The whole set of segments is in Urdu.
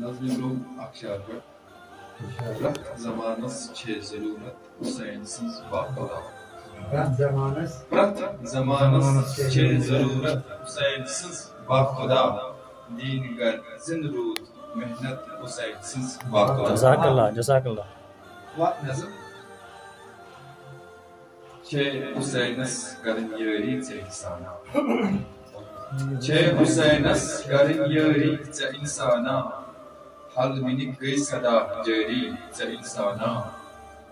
نظم روم اکشار پر پرت زمانس چھ ضرورت حسین سنز باخدا پرت زمانس چھ ضرورت حسین سنز باخدا دین گر زند رود محنت حسین سنز باخدا جزاک اللہ جزاک اللہ نظم چھ حسینس کرن یاری ژے انسانا چھ حسینس کرن یاری ژے انسانا حل منک گئی صدا جاری ژے انسانا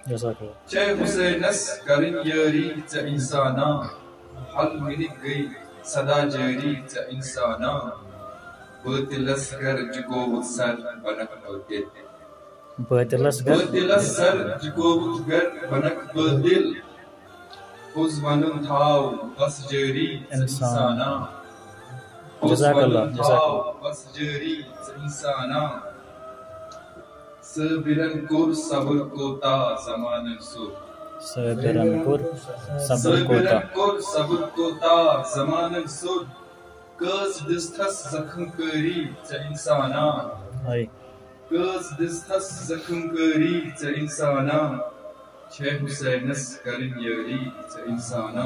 جزاک اللہ چھ حسینس کرن یاری ژے انسانا حل منک گئی صدا جاری ژے انسانا باطلس گر جگوت سر بنک باطل باطلس گر باطلس سر جگوت گر بنک باطل پوز ونن تھاو بس جاری ژے انسانا جزاک اللہ جزاک اللہ بس جاری ژے انسانا صابرن کور صبر کوتا زمانن سر صابرن کور صبر صابرن کوتا کور صبر کوتا زمانن سر کز دستس زخم کاری ژے انسانا آئی کز دستس زخم کاری ژے انسانا چھ حسینس کرن یاری ژے انسانا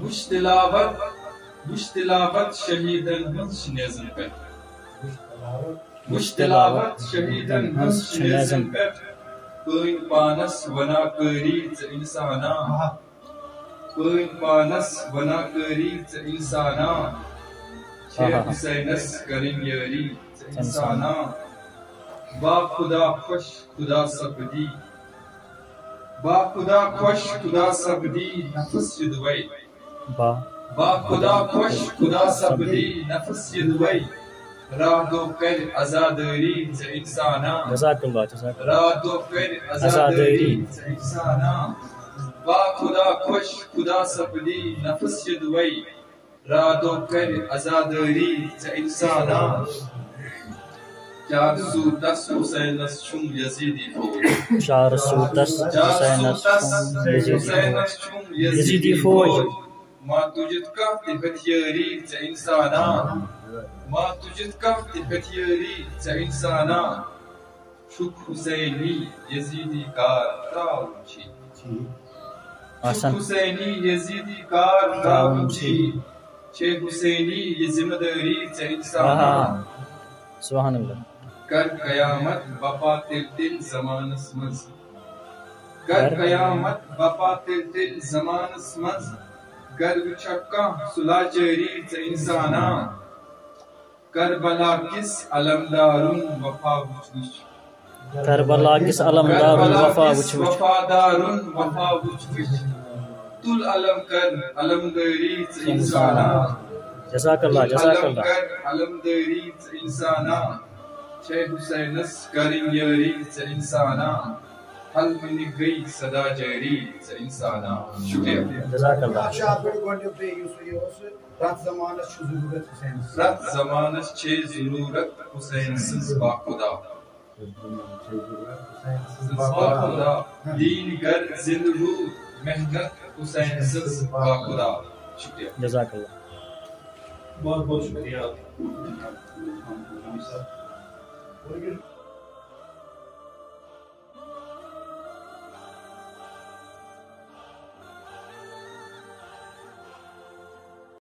وچھ تلاوت شہیدن ہنز شنیزن پہ وچھ تلاوت شہیدن ہنز شنیزن پہ پٲنۍ پانس ونا کاری ژے انسانا پٲنۍ پانس ونا کاری ژے انسانا چھ حسینس کرن یاری ژے انسانا با خدا خوش خدا سپدی با خدا خوش خدا سپدی نفس یدوی با با خدا خوش خدا سپدی نفس یدوی راہ دو کر ازاداری ژے انسانا جزاک اللہ جزاک اللہ راہ دو کر ازاداری ژے انسانا با خدا خوش خدا سپدی نفس یدوی راہ دو کر ازاداری ژے انسانا چار سوتس حسینس چھم یزیدی فوج چار سوتس حسینس حسینس چھم یزیدی فوج ما تجد کہہ تہ ہتھیاری ژے انسانا ما تجد کہہ تہ ہتھیاری ژے انسانا چھک حسینی یزیدی کار تراون چھی آسان حسینی یزیدی کار تراون چھی چھ حسینی یہ ذمہ داری ژے انسانا سبحان اللہ کر قیامت بپا تل تل زمانس مز کر قیامت بپا تل تل زمانس مز گر وچھک کانٛہہ صلح جاری ژے انسانا کربلا کس علمدارن وفا وچھ وچھ کربلا کس علمدارن وفا وچھ وچھ وفادارن وفا وچھ وچھ تل علم کر علمداری ژے انسانا جزاک اللہ جزاک اللہ کر علمداری ژے انسانا چھ حسینس کرن یاری ژے انسانا حل منک گئی صدا جاری ژے انسانا شکریہ جزاک اللہ پرت زمانس چھ ضرورت حسین پرت زمانس چھ ضرورت حسین سنز باخدا باخدا دین گر زند رود محنت حسین سنز باخدا شکریہ جزاک اللہ بہت بہت شکریہ